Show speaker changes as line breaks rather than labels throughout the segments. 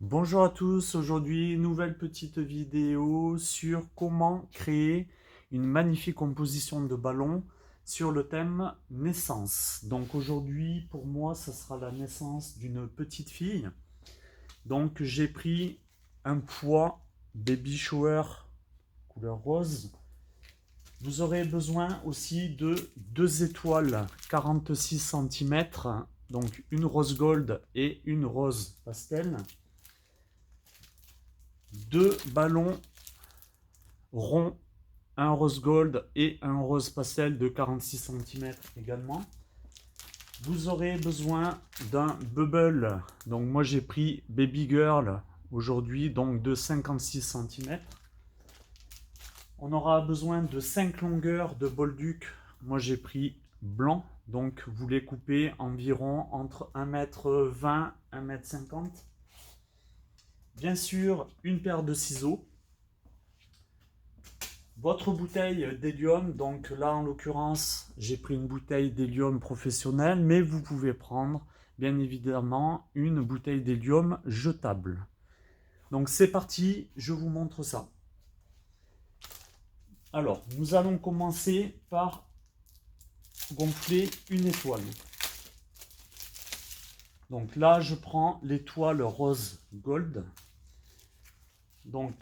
Bonjour à tous, aujourd'hui nouvelle petite vidéo sur comment créer une magnifique composition de ballon sur le thème naissance. Donc aujourd'hui pour moi ça sera la naissance d'une petite fille. Donc j'ai pris un poids baby shower couleur rose. Vous aurez besoin aussi de deux étoiles 46 cm, donc une rose gold et une rose pastel. Deux ballons ronds, un rose gold et un rose pastel de 46 cm également. Vous aurez besoin d'un bubble. Donc moi j'ai pris Baby Girl aujourd'hui, donc de 56 cm. On aura besoin de 5 longueurs de bolduc. Moi j'ai pris blanc, donc vous les coupez environ entre 1,20 m et 1,50 m. Bien sûr, une paire de ciseaux. Votre bouteille d'hélium, donc là en l'occurrence j'ai pris une bouteille d'hélium professionnelle, mais vous pouvez prendre bien évidemment une bouteille d'hélium jetable. Donc c'est parti, je vous montre ça. Alors nous allons commencer par gonfler une étoile. Donc là je prends l'étoile rose gold, donc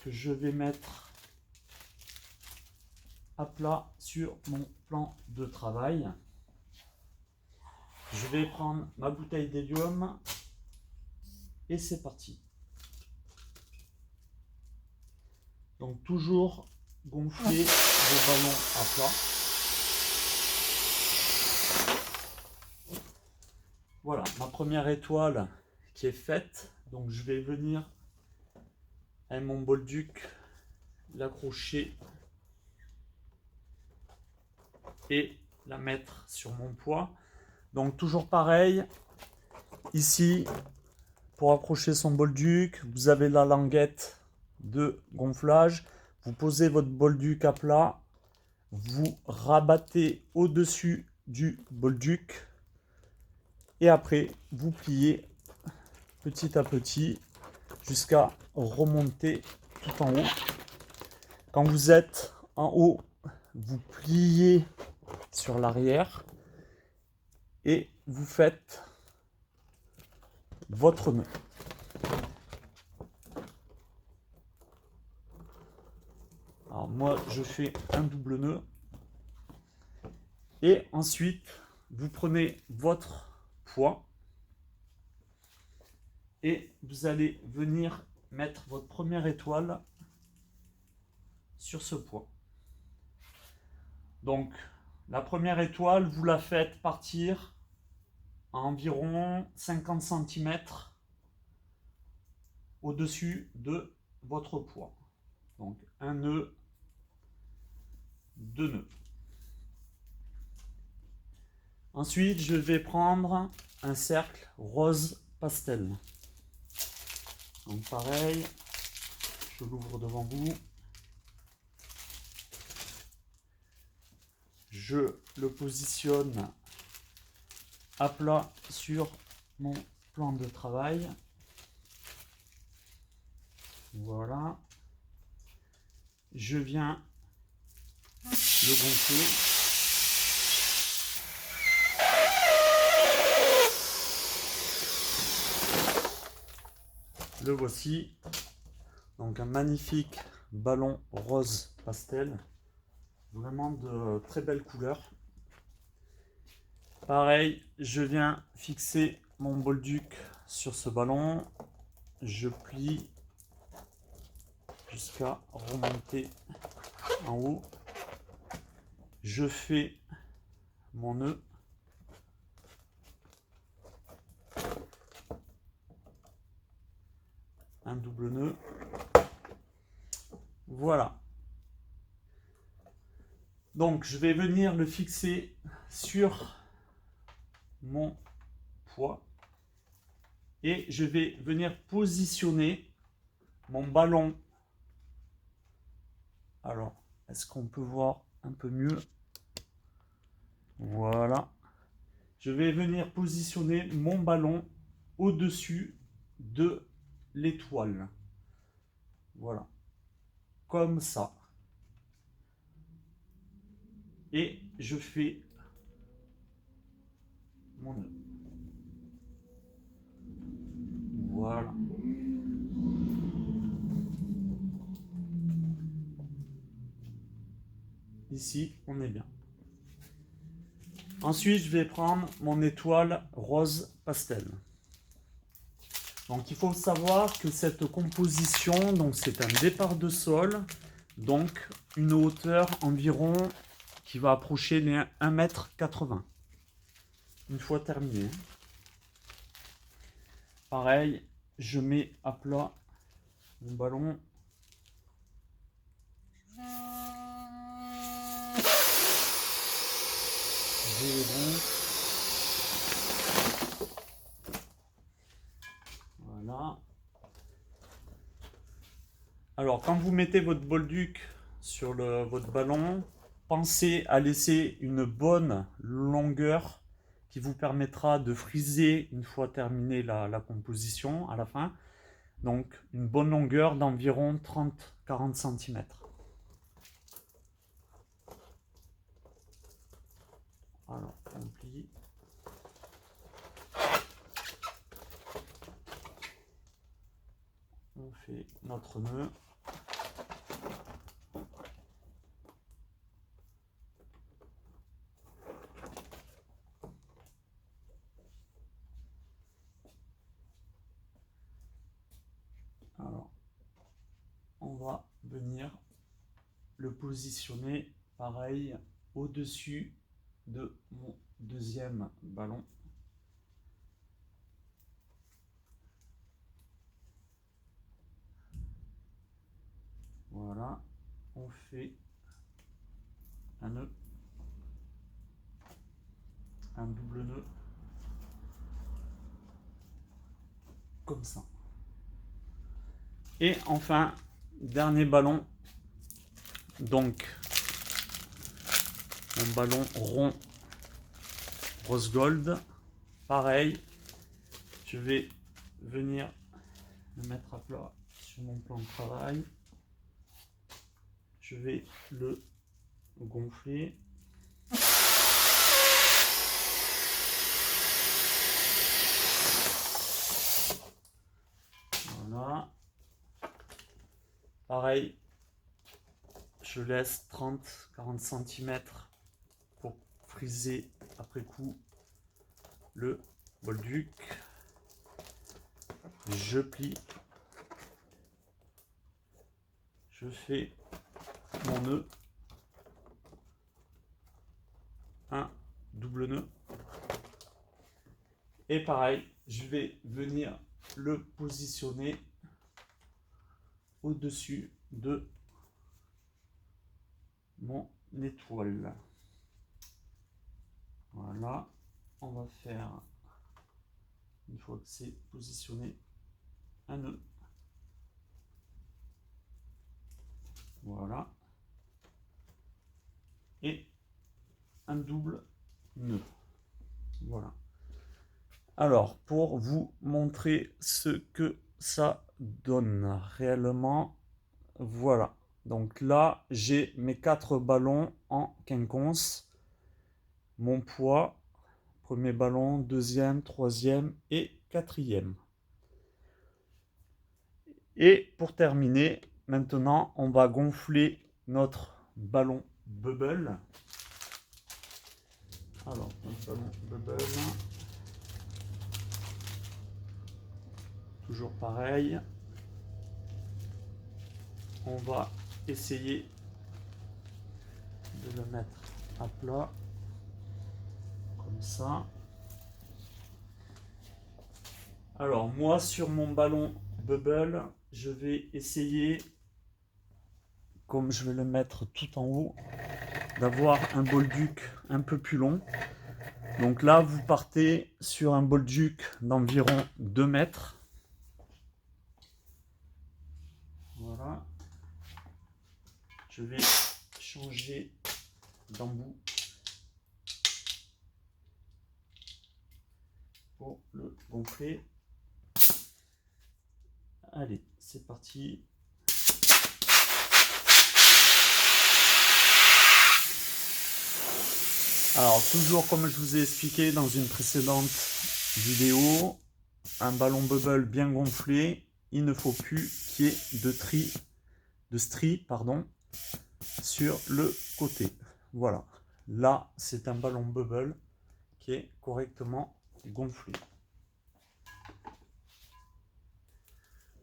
que je vais mettre à plat sur mon plan de travail. Je vais prendre ma bouteille d'hélium et c'est parti. Donc toujours gonfler vos ballons à plat. Voilà, ma première étoile qui est faite. Donc je vais venir avec mon bolduc l'accrocher et la mettre sur mon poids. Donc toujours pareil, ici pour accrocher son bolduc, vous avez la languette de gonflage. Vous posez votre bolduc à plat, vous rabattez au-dessus du bolduc et après vous pliez petit à petit jusqu'à remonter tout en haut. Quand vous êtes en haut, vous pliez sur l'arrière et vous faites votre nœud. Alors moi je fais un double nœud et ensuite vous prenez votre poids et vous allez venir mettre votre première étoile sur ce poids. Donc la première étoile, vous la faites partir à environ 50 cm au-dessus de votre poids. Donc un nœud, deux nœuds. Ensuite, je vais prendre un cercle rose pastel. Donc pareil, je l'ouvre devant vous. Je le positionne à plat sur mon plan de travail. Voilà. Je viens le gonfler. Le voici. Donc un magnifique ballon rose pastel. Vraiment de très belles couleurs. Pareil, je viens fixer mon bolduc sur ce ballon. Je plie jusqu'à remonter en haut. Je fais mon nœud. Un double nœud. Voilà. Donc je vais venir le fixer sur mon poids et je vais venir positionner mon ballon. Alors, est-ce qu'on peut voir un peu mieux? Voilà. Je vais venir positionner mon ballon au-dessus de l'étoile. Voilà. Comme ça. Et je fais mon nœud. Voilà. Ici, on est bien. Ensuite, je vais prendre mon étoile rose pastel. Donc, il faut savoir que cette composition, donc c'est un départ de sol, donc une hauteur environ qui va approcher les 1,80 m. Une fois terminé. Pareil, je mets à plat mon ballon. Voilà. Alors, quand vous mettez votre bolduc sur votre ballon, pensez à laisser une bonne longueur qui vous permettra de friser une fois terminée la composition à la fin. Donc, une bonne longueur d'environ 30-40 cm. Alors, on plie. On fait notre nœud. Alors, on va venir le positionner pareil au-dessus de mon deuxième ballon. Voilà, on fait un nœud, un double nœud, comme ça. Et enfin, dernier ballon, donc mon ballon rond rose gold, pareil, je vais venir le mettre à plat sur mon plan de travail, je vais le gonfler. Voilà. Pareil, je laisse 30-40 cm pour friser après coup le bolduc. Je plie. Je fais mon nœud. Un double nœud. Et pareil, je vais venir le positionner au-dessus de mon étoile. Voilà, on va faire, une fois que c'est positionné, un nœud. Voilà. Et un double nœud. Voilà. Alors, pour vous montrer ce que ça donne réellement, voilà. Donc là, j'ai mes 4 ballons en quinconce. Mon poids, premier ballon, deuxième, troisième et quatrième. Et pour terminer, maintenant, on va gonfler notre ballon bubble. Alors, notre ballon bubble. Toujours pareil. On va essayer de le mettre à plat. Comme ça. Alors, moi, sur mon ballon bubble, je vais essayer, comme je vais le mettre tout en haut, d'avoir un bolduc un peu plus long. Donc là, vous partez sur un bolduc d'environ 2 mètres. Voilà. Je vais changer d'embout pour le gonfler. Allez, c'est parti. Alors, toujours comme je vous ai expliqué dans une précédente vidéo, un ballon bubble bien gonflé, il ne faut plus qu'il y ait de stries sur le côté. Voilà, là c'est un ballon bubble qui est correctement gonflé.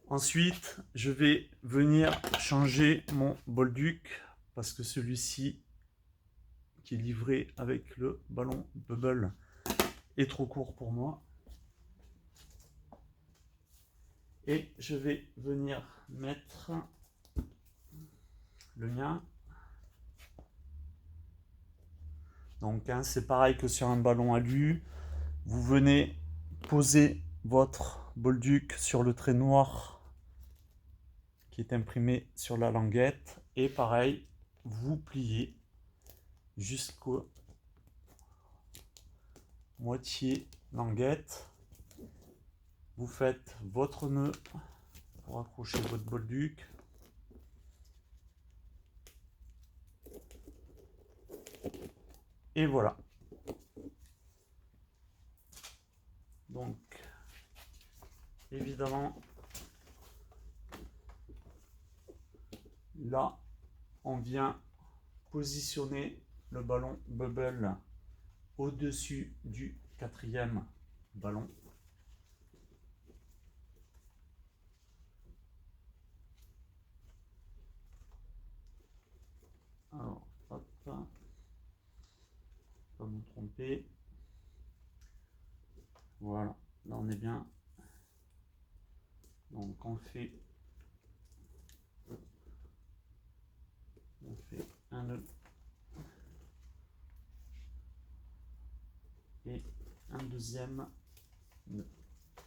Ensuite, je vais venir changer mon bolduc parce que celui-ci qui est livré avec le ballon bubble est trop court pour moi. Et je vais venir mettre le mien. Donc hein, c'est pareil que sur un ballon alu. Vous venez poser votre bolduc sur le trait noir qui est imprimé sur la languette. Et pareil, vous pliez jusqu'au moitié languette. Vous faites votre nœud pour accrocher votre bolduc. Et voilà. Donc, évidemment, là, on vient positionner le ballon bubble au-dessus du quatrième ballon. Alors, hop, pas me tromper. Voilà, là on est bien. Donc on fait un nœud et un deuxième nœud.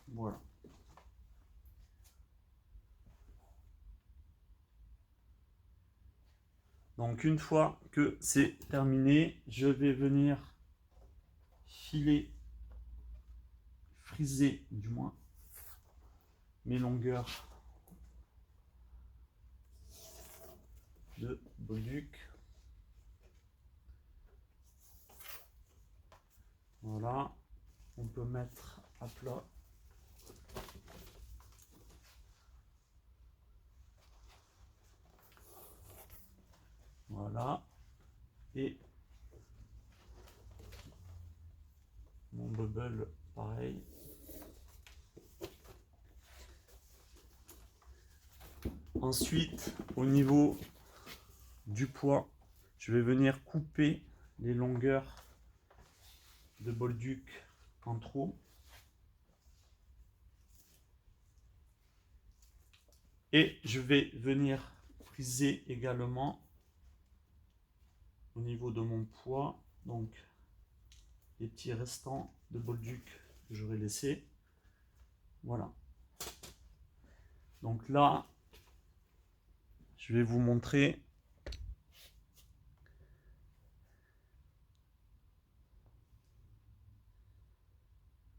Voilà. Donc une fois que c'est terminé, je vais venir friser du moins mes longueurs de bolduc. Voilà, on peut mettre à plat. Voilà, et mon bubble pareil. Ensuite, au niveau du poids, je vais venir couper les longueurs de bolduc en trop. Et je vais venir friser également au niveau de mon poids, donc les petits restants de bolduc que j'aurais laissé. Voilà. Donc là, je vais vous montrer.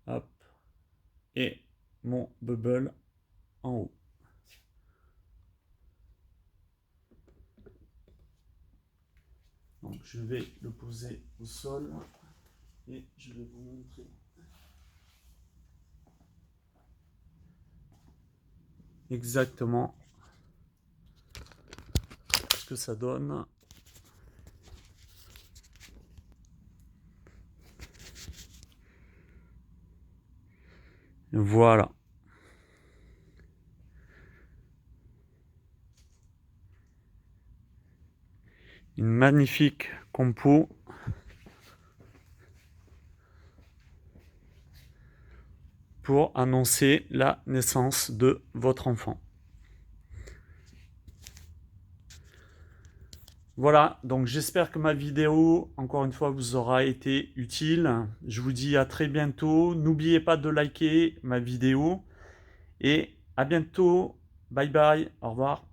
Hop. Et mon bubble en haut. Donc je vais le poser au sol et je vais vous montrer exactement ce que ça donne. Voilà. Une magnifique compo. Pour annoncer la naissance de votre enfant. Voilà, donc j'espère que ma vidéo, encore une fois, vous aura été utile. Je vous dis à très bientôt. N'oubliez pas de liker ma vidéo. Et à bientôt. Bye bye. Au revoir.